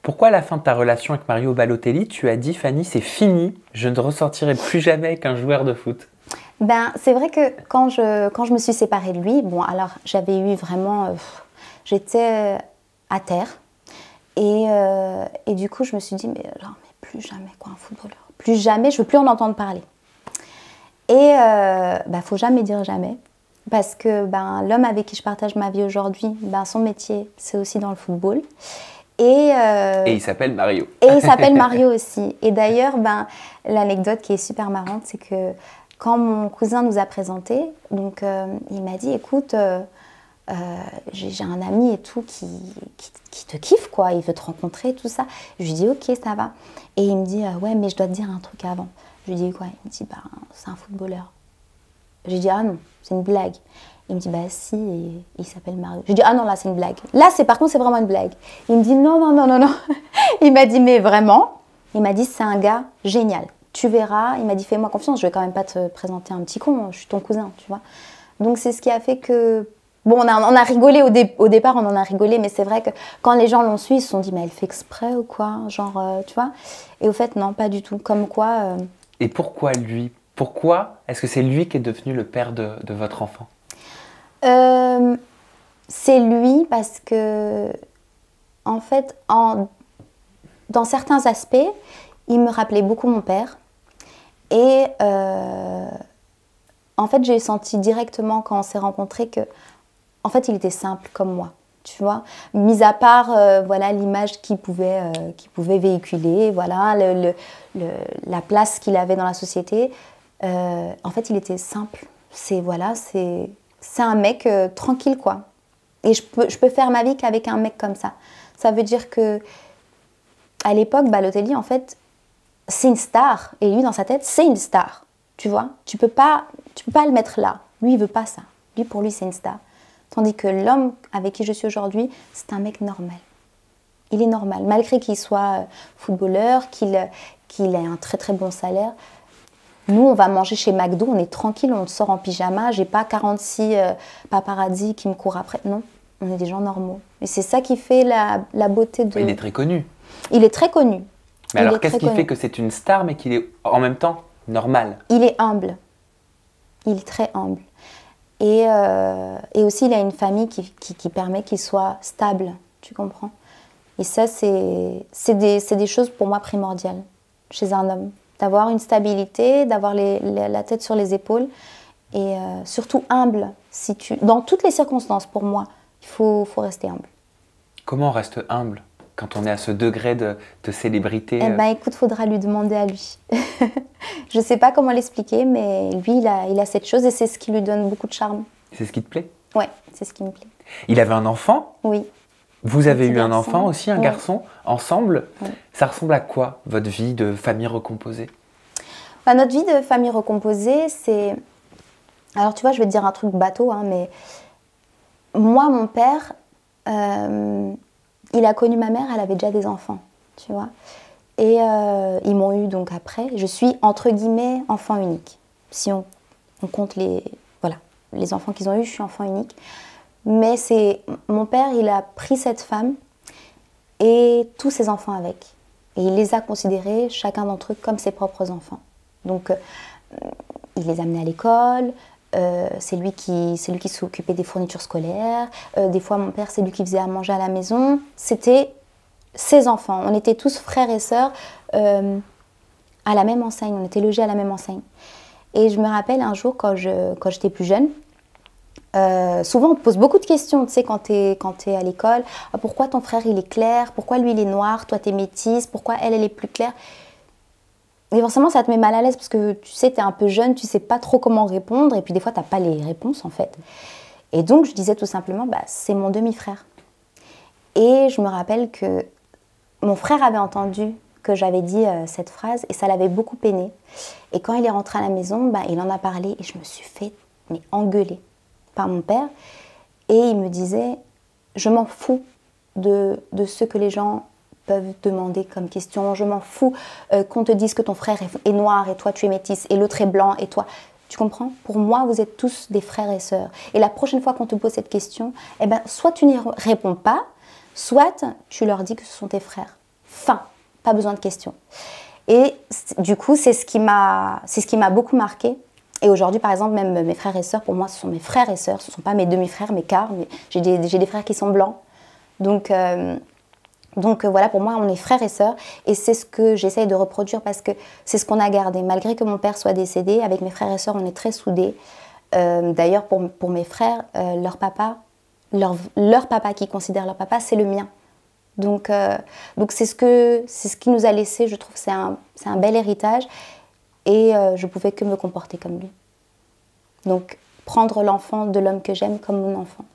Pourquoi à la fin de ta relation avec Mario Balotelli, tu as dit, Fanny, c'est fini, je ne ressortirai plus jamais qu'un joueur de foot? Ben, c'est vrai que quand je me suis séparée de lui, bon, alors j'avais eu vraiment... j'étais à terre. Et du coup, je me suis dit, mais plus jamais, quoi, un footballeur. Plus jamais, je ne veux plus en entendre parler. Et faut jamais dire jamais. Parce que l'homme avec qui je partage ma vie aujourd'hui, son métier, c'est aussi dans le football. Et il s'appelle Mario. Et il s'appelle Mario aussi. Et d'ailleurs, l'anecdote qui est super marrante, c'est que quand mon cousin nous a présentés, donc il m'a dit, écoute, j'ai un ami et tout qui te kiffe, quoi, il veut te rencontrer, tout ça. Je lui dis, ok, ça va. Et il me dit, ouais, mais je dois te dire un truc avant. Je lui dis, quoi? Il me dit, c'est un footballeur. Je lui dis, ah non, c'est une blague. Il me dit, si, et il s'appelle Mario. Je lui dis, ah non, là, c'est une blague. Là, par contre, c'est vraiment une blague. Il me dit, non, non, non, non, non. Il m'a dit, mais vraiment? Il m'a dit, c'est un gars génial. Tu verras. Il m'a dit, fais-moi confiance, je vais quand même pas te présenter un petit con, je suis ton cousin, tu vois. Donc, c'est ce qui a fait que... Bon, on a rigolé au départ, on en a rigolé, mais c'est vrai que quand les gens l'ont su, ils se sont dit, mais elle fait exprès ou quoi? Genre, tu vois? Et au fait, non, pas du tout. Comme quoi... Et pourquoi lui? Pourquoi est-ce que c'est lui qui est devenu le père de votre enfant? C'est lui parce que, en fait, dans certains aspects, il me rappelait beaucoup mon père. Et en fait, j'ai senti directement quand on s'est rencontrés que, en fait, il était simple comme moi, tu vois. Mis à part, voilà, l'image qu'il pouvait véhiculer, voilà, la place qu'il avait dans la société. En fait, il était simple. C'est un mec tranquille, quoi. Et je peux faire ma vie qu'avec un mec comme ça. Ça veut dire que à l'époque, Balotelli, en fait, c'est une star. Et lui, dans sa tête, c'est une star. Tu vois, tu peux pas le mettre là. Lui, il veut pas ça. Pour lui, c'est une star. Tandis que l'homme avec qui je suis aujourd'hui, c'est un mec normal. Il est normal, malgré qu'il soit footballeur, qu'il ait un très très bon salaire. Nous, on va manger chez McDo, on est tranquille, on sort en pyjama. J'ai pas 46 paparazzi qui me courent après. Non, on est des gens normaux. Et c'est ça qui fait la beauté de... Il est très connu. Il est très connu. Mais alors, qu'est-ce qui fait que c'est une star, mais qu'il est en même temps normal? Il est humble. Il est très humble. Et aussi, il a une famille qui permet qu'il soit stable. Tu comprends? Et ça, c'est des choses pour moi primordiales chez un homme. D'avoir une stabilité, d'avoir la tête sur les épaules et surtout humble. Dans toutes les circonstances, pour moi, il faut rester humble. Comment on reste humble quand on est à ce degré de célébrité? Écoute, faudra lui demander à lui. Je ne sais pas comment l'expliquer, mais lui, il a cette chose et c'est ce qui lui donne beaucoup de charme. C'est ce qui te plaît? Ouais, c'est ce qui me plaît. Il avait un enfant? Oui. Vous avez eu un enfant aussi, un garçon, ensemble. Oui. Ça ressemble à quoi, votre vie de famille recomposée? Notre vie de famille recomposée, c'est... Alors, tu vois, je vais te dire un truc bateau, hein, mais moi, mon père, il a connu ma mère, elle avait déjà des enfants, tu vois. Et ils m'ont eu donc après. Je suis, entre guillemets, enfant unique. Si on compte les enfants qu'ils ont eu, je suis enfant unique. Mais mon père, il a pris cette femme et tous ses enfants avec. Et il les a considérés, chacun d'entre eux, comme ses propres enfants. Donc, il les amenait à l'école, c'est lui qui s'occupait des fournitures scolaires. Des fois, mon père, c'est lui qui faisait à manger à la maison. C'était ses enfants. On était tous frères et sœurs à la même enseigne. On était logés à la même enseigne. Et je me rappelle un jour, quand j'étais plus jeune, souvent on te pose beaucoup de questions, tu sais, quand t'es à l'école. Pourquoi ton frère il est clair? Pourquoi lui il est noir? Toi t'es métisse? Pourquoi elle est plus claire? Et forcément ça te met mal à l'aise parce que tu sais, t'es un peu jeune, tu sais pas trop comment répondre et puis des fois t'as pas les réponses en fait. Et donc je disais tout simplement, c'est mon demi-frère. Et je me rappelle que mon frère avait entendu que j'avais dit cette phrase et ça l'avait beaucoup peiné. Et quand il est rentré à la maison, il en a parlé et je me suis fait engueuler par mon père. Et il me disait, je m'en fous de ce que les gens peuvent demander comme question. Je m'en fous qu'on te dise que ton frère est noir et toi tu es métisse et l'autre est blanc et toi... Tu comprends? Pour moi, vous êtes tous des frères et sœurs. Et la prochaine fois qu'on te pose cette question, soit tu n'y réponds pas, soit tu leur dis que ce sont tes frères. Fin. Pas besoin de questions. Et du coup, c'est ce qui m'a beaucoup marqué. Et aujourd'hui, par exemple, même mes frères et sœurs, pour moi, ce sont mes frères et sœurs. Ce ne sont pas mes demi-frères, mes quarts. J'ai des frères qui sont blancs. Donc voilà, pour moi, on est frères et sœurs. Et c'est ce que j'essaye de reproduire parce que c'est ce qu'on a gardé. Malgré que mon père soit décédé, avec mes frères et sœurs, on est très soudés. D'ailleurs, pour mes frères, leur papa qu'ils considèrent leur papa, c'est le mien. Donc c'est ce qui nous a laissé, je trouve, c'est un bel héritage. Et je pouvais que me comporter comme lui. Donc, prendre l'enfant de l'homme que j'aime comme mon enfant.